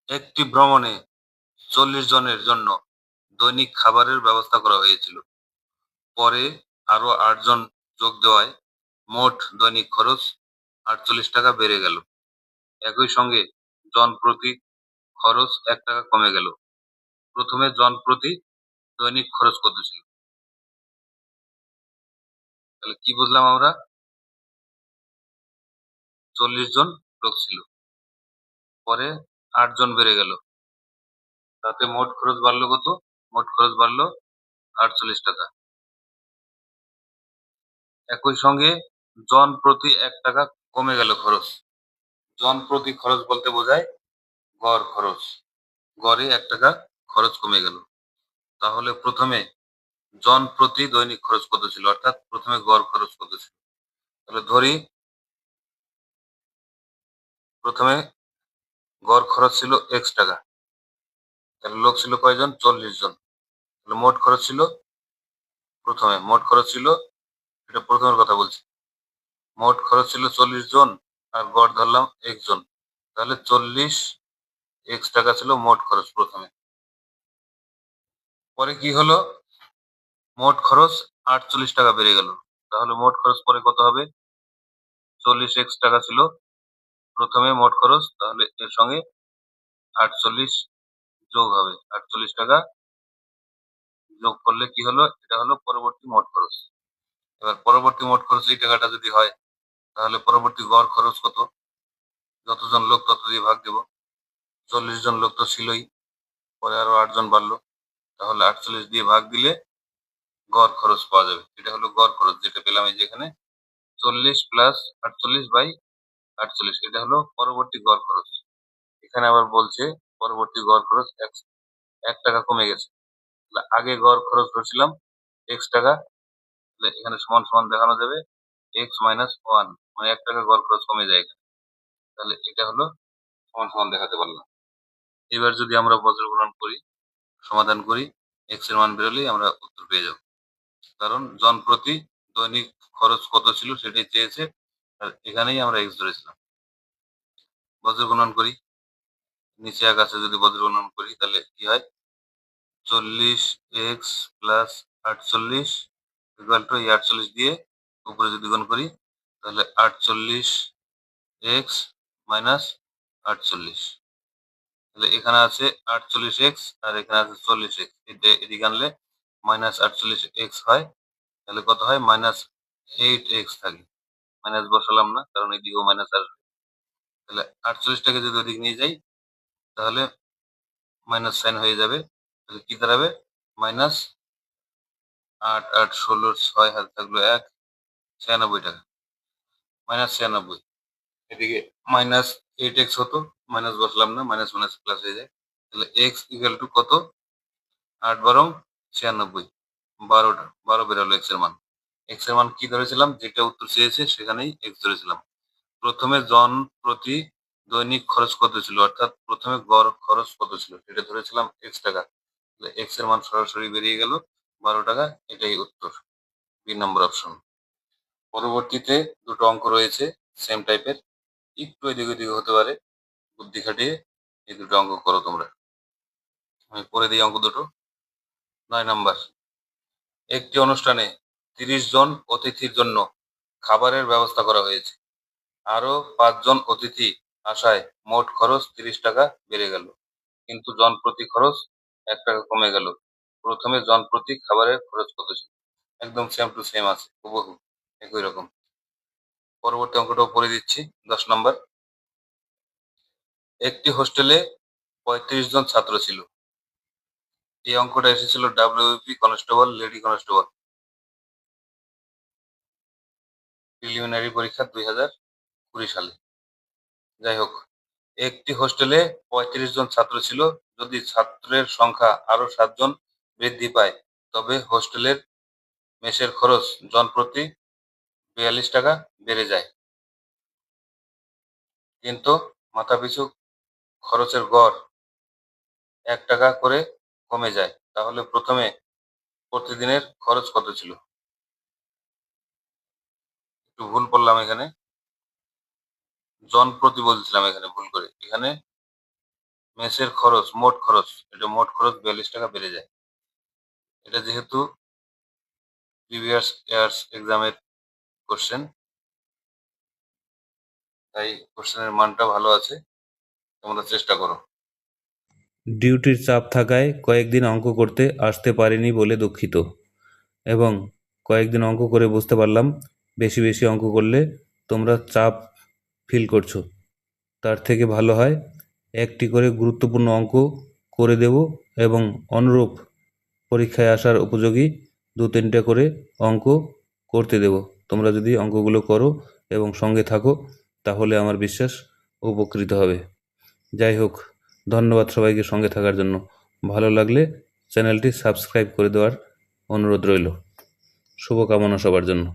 একটি ভ্রমণে 40 জনের জন্য দৈনিক খাবারের ব্যবস্থা করা হয়েছিল। পরে আরো ৮ জন যোগ দেওয়ায় মোট দৈনিক খরচ ৳৪৮ বেড়ে গেল। একই সঙ্গে জনপ্রতি খরচ ৳১ কমে গেল। প্রথমে জনপ্রতি দৈনিক খরচ কত ছিল? তাহলে কি বুঝলাম আমরা? ৪০ জন লোক ছিল। পরে ৮ জন বেড়ে গেল। তাতে মোট খরচ বাড়ল কত? মোট খরচ বাড়ল ৳৪৮। একই সঙ্গে জন প্রতি ৳১ কমে গেল খরচ। জন প্রতি খরচ বলতে বোঝায় গড় খরচ। গড়ে ৳১ খরচ কমে গেল। তাহলে প্রথমে জন প্রতি দৈনিক খরচ কত ছিল? অর্থাৎ প্রথমে গড় খরচ কত ছিল? তাহলে ধরি প্রথমে গড় খরচ ছিল ৳X। তাহলে লোক ছিল কয়জন? ৪০ জন। তাহলে মোট খরচ ছিল মোট খরচ ছিল, এটা প্রথমের কথা বলছি। মোট খরচ ছিল ৪০ জন আর গড় ধরলাম ১ জন। তাহলে ৪০ টাকা ছিল মোট খরচ প্রথমে। পরে কি হলো? মোট খরচ ৳৪৮ বেড়ে গেল। তাহলে মোট খরচ পরে কত হবে? ৪০ টাকা ছিল প্রথমে মোট খরচ। তাহলে এর সঙ্গে ৪৮ যোগ হবে। ৳৪৮ যোগ করলে কি হলো? এটা হলো পরবর্তী মোট খরচ। এবার পরবর্তী মোট খরচ এই টাকাটা যদি হয়, তাহলে পরবর্তী গড় খরচ কত? যতজন লোক তত দিয়ে ভাগ দেব। ৪০ জন লোক তো ছিলই। পরে আরো ৮ জন বাড়লো। তাহলে ৪৮ দিয়ে ভাগ দিলে গড় খরচ পাওয়া যাবে। এটা হলো গড় খরচ যেটা পেলাম এই যে এখানে। ৪০ প্লাস ৪৮/৪৮, এটা হলো পরবর্তী গড় খরচ। এখানে আবার বলছে পরবর্তী গড় খরচ ৳১ কমে গেছে। তাহলে আগে গড় খরচ ধরছিলাম X টাকা। তাহলে এখানে সমান, সমান দেখানো যাবে X মাইনাস 1, মানে ৳১ গড় খরচ কমে যায় এখানে। তাহলে এটা হলো সমান, সমান দেখাতে পারলাম। এবার যদি আমরা বজ্রগুণন করি, সমাধান করি, X এর মান বেরোলেই আমরা উত্তর পেয়ে যাব। কারণ জনপ্রতি দৈনিক খরচ কত ছিল সেটাই চেয়েছে। আর এখানেই আমরা X ধরেছিলাম। বজ্রগুণন করি। নিচে এক আছে, যদি বজ্রগুণন করি তাহলে কি হয়? 40x প্লাস 48 ইকুয়াল টু এই 48 দিয়ে উপরে যদি গুণ করি তাহলে 48x মাইনাস 48। তাহলে এখানে আছে 48x আর এখানে আছে 40x। এদিকে আনলে মাইনাস 48x হয়। তাহলে কত হয়? মাইনাস 8x থাকে। মাইনাস বসালাম না, কারণ এদিকেও মাইনাস আসবে। তাহলে 48টাকে যদি ওদিকে নিয়ে যাই তাহলে মাইনাস সাইন হয়ে যাবে। তাহলে কি দাঁড়াবে? মাইনাস ৮, ৮, ১৬, ৬ হাতে থাকলো ১, ৳৯৬। মাইনাস ৯৬। এদিকে মাইনাস 8x হতো, মাইনাস বসলাম না, মাইনাস মাইনাস প্লাস হয়ে যায়। তাহলে x ইকুয়াল টু কত? ৮ বারং ৯৬। ১২ বের হলো x এর মান। x এর মান কি ধরেছিলাম? যেটা উত্তর চেয়েছে সেখানেই x ধরেছিলাম। প্রথমে জন প্রতি দৈনিক খরচ কত ছিল? অর্থাৎ প্রথমে গড় খরচ কত ছিল সেটা ধরেছিলাম X টাকা। তাহলে x এর মান সরাসরি বেরিয়ে গেল ৳১২। এটাই উত্তর, বি নম্বর অপশন। পরবর্তীতে দুটো অঙ্ক রয়েছে সেম টাইপের, একটু এদিক ওদিক হতে পারে। বুদ্ধি খাটিয়ে এই দুটো অঙ্ক করো তোমরা। আমি পড়ে দিই অঙ্ক দুটো। ৯ নাম্বার, একটি অনুষ্ঠানে ৩০ জন অতিথির জন্য খাবারের ব্যবস্থা করা হয়েছে। আরো ৫ জন অতিথি আসায় মোট খরচ ৳৩০ বেড়ে গেল। কিন্তু জনপ্রতি খরচ ৳১ কমে গেল। প্রথমে জনপ্রতি খাবারের খরচ কত ছিল? একদম সেম টু সেম আছে, হুবহু একই রকম। পরবর্তী অঙ্কটাও পড়ে দিচ্ছি। ১০ নাম্বার, একটি হোস্টেলে ৩৫ জন ছাত্র ছিল। এই অঙ্কটা এসেছিল WBP constable, lady constable preliminary পরীক্ষা ২০২০ সালে। যাই হোক, একটি হোস্টেলে ৩৫ জন ছাত্র ছিল। যদি ছাত্রের সংখ্যা আরো ৭ জন বৃদ্ধি পায় তবে হোস্টেলের মেসের খরচ জনপ্রতি ৳৪২ বেড়ে যায়। কিন্তু মাথাপিছু খরচের গড় ৳১ করে কমে যায়। তাহলে প্রথমে প্রতিদিনের খরচ কত ছিল? একটু ভুল করলাম এখানে। জনপ্রতি বলছিলাম এখানে ভুল করে। এখানে মেসের খরচ, মোট খরচ, এটা মোট খরচ 42 টাকা বেড়ে যায়। এটা যেহেতু প্রিভিয়াস ইয়ার্স এক্সামের কোশ্চেন, তাই কোশ্চেনের মানটা ভালো আছে, তোমরা চেষ্টা করো। ডিউটির চাপ থাকায় কয়েকদিন অঙ্ক করতে আসতে পারিনি বলে দুঃখিত, এবং কয়েকদিন অঙ্ক করে বুঝতে পারলাম বেশি বেশি অঙ্ক করলে তোমরা চাপ ফিল করছো। তার থেকে ভালো হয় একটি করে গুরুত্বপূর্ণ অঙ্ক করে দেব এবং অনুরূপ পরীক্ষায় আসার উপযোগী 2-3টা করে অঙ্ক করতে দেব। তোমরা যদি অঙ্কগুলো করো এবং সঙ্গে থাকো তাহলে আমার বিশ্বাস উপকৃত হবে। যাই হোক, ধন্যবাদ সবাইকে সঙ্গে থাকার জন্য। ভালো লাগলে চ্যানেলটি সাবস্ক্রাইব করে দেওয়ার অনুরোধ রইল। শুভকামনা সবার জন্য।